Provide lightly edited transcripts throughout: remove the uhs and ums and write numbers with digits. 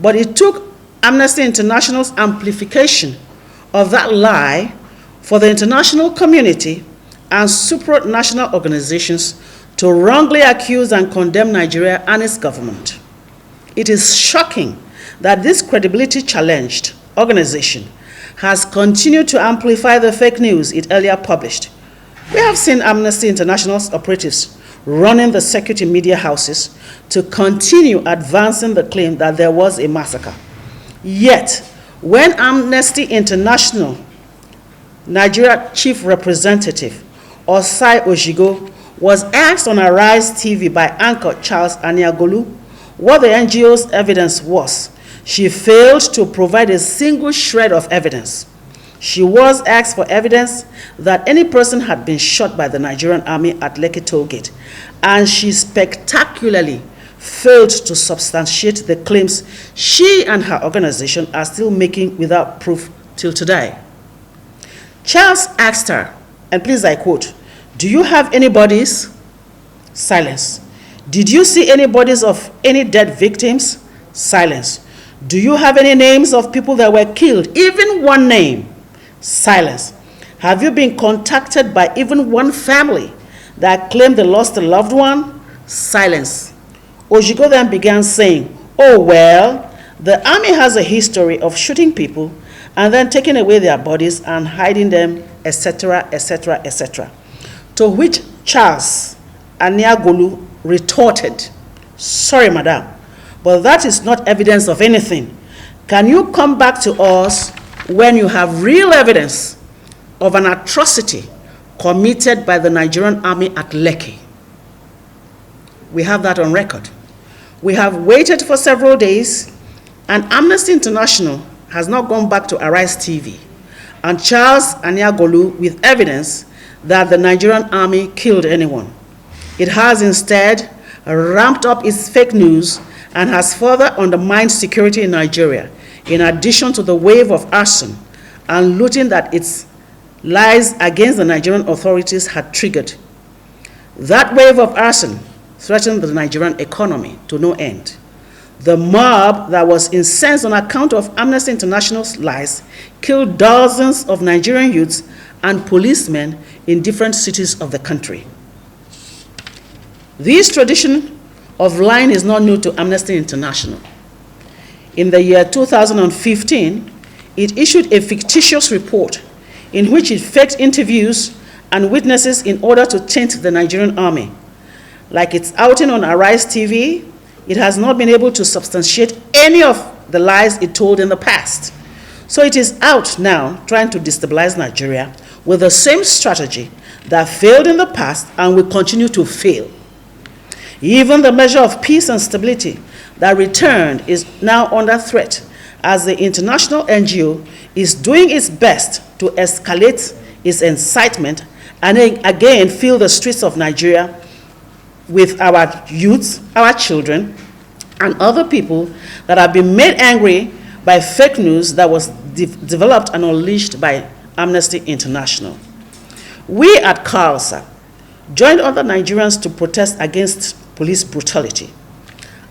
But it took Amnesty International's amplification of that lie for the international community and supranational organizations to wrongly accuse and condemn Nigeria and its government. It is shocking that this credibility-challenged organization has continued to amplify the fake news it earlier published. We have seen Amnesty International's operatives running the security media houses to continue advancing the claim that there was a massacre. Yet, when Amnesty International Nigeria Chief Representative Osai Oshigo was asked on Arise TV by anchor Charles Aniagolu what the NGO's evidence was, she failed to provide a single shred of evidence. She was asked for evidence that any person had been shot by the Nigerian army at Lekki Toll Gate, and she spectacularly failed to substantiate the claims she and her organization are still making without proof till today. Charles asked her, and please I quote, "Do you have any bodies?" Silence. "Did you see any bodies of any dead victims?" Silence. "Do you have any names of people that were killed? Even one name?" Silence. "Have you been contacted by even one family that claimed they lost a loved one?" Silence. Oshigo then began saying, "Oh well, the army has a history of shooting people and then taking away their bodies and hiding them, etc., etc., etc." To which Charles Aniagolu retorted, "Sorry, madam, but that is not evidence of anything. Can you come back to us when you have real evidence of an atrocity committed by the Nigerian army at Lekki?" We have that on record. We have waited for several days, and Amnesty International has not gone back to Arise TV and Charles Aniagolu with evidence that the Nigerian army killed anyone. It has instead ramped up its fake news and has further undermined security in Nigeria, in addition to the wave of arson and looting that its lies against the Nigerian authorities had triggered. That wave of arson threatened the Nigerian economy to no end. The mob that was incensed on account of Amnesty International's lies killed dozens of Nigerian youths and policemen in different cities of the country. This tradition of lying is not new to Amnesty International. In the year 2015, it issued a fictitious report in which it faked interviews and witnesses in order to taint the Nigerian army. Like its outing on Arise TV, it has not been able to substantiate any of the lies it told in the past. So it is out now trying to destabilize Nigeria with the same strategy that failed in the past and will continue to fail. Even the measure of peace and stability that returned is now under threat, as the international NGO is doing its best to escalate its incitement and again fill the streets of Nigeria with our youths, our children, and other people that have been made angry by fake news that was developed and unleashed by Amnesty International. We at CALSA joined other Nigerians to protest against police brutality.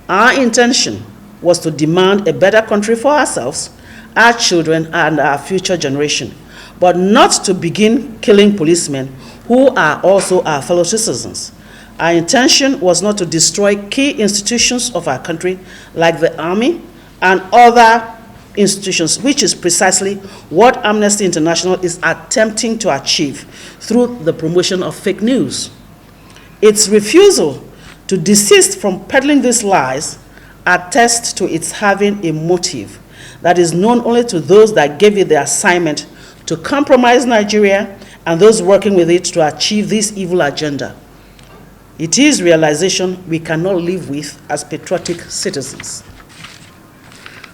Our intention was to demand a better country for ourselves, our children, and our future generation, but not to begin killing policemen who are also our fellow citizens. Our intention was not to destroy key institutions of our country like the army and other institutions, which is precisely what Amnesty International is attempting to achieve through the promotion of fake news. Its refusal to desist from peddling these lies attests to its having a motive that is known only to those that gave it the assignment to compromise Nigeria and those working with it to achieve this evil agenda. It is realization we cannot live with as patriotic citizens.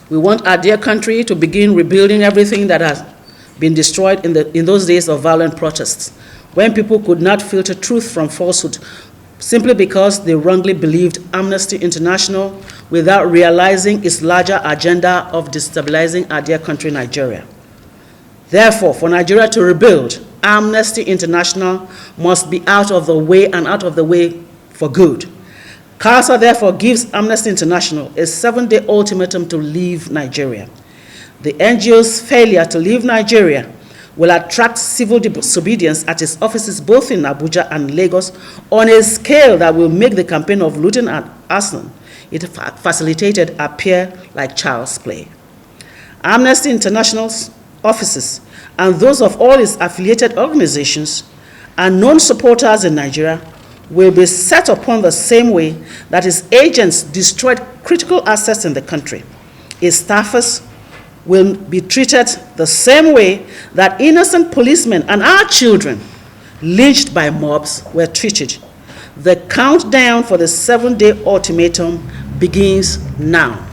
We want our dear country to begin rebuilding everything that has been destroyed in those days of violent protests, when people could not filter truth from falsehood simply because they wrongly believed Amnesty International without realizing its larger agenda of destabilizing our dear country, Nigeria. Therefore, for Nigeria to rebuild, Amnesty International must be out of the way and out of the way for good. CASA therefore gives Amnesty International a 7-day ultimatum to leave Nigeria. The NGO's failure to leave Nigeria will attract civil disobedience at its offices both in Abuja and Lagos on a scale that will make the campaign of looting and arson it facilitated appear like child's play. Amnesty International's offices and those of all its affiliated organizations and known supporters in Nigeria will be set upon the same way that its agents destroyed critical assets in the country. Its staffers will be treated the same way that innocent policemen and our children lynched by mobs were treated. The countdown for the 7-day ultimatum begins now.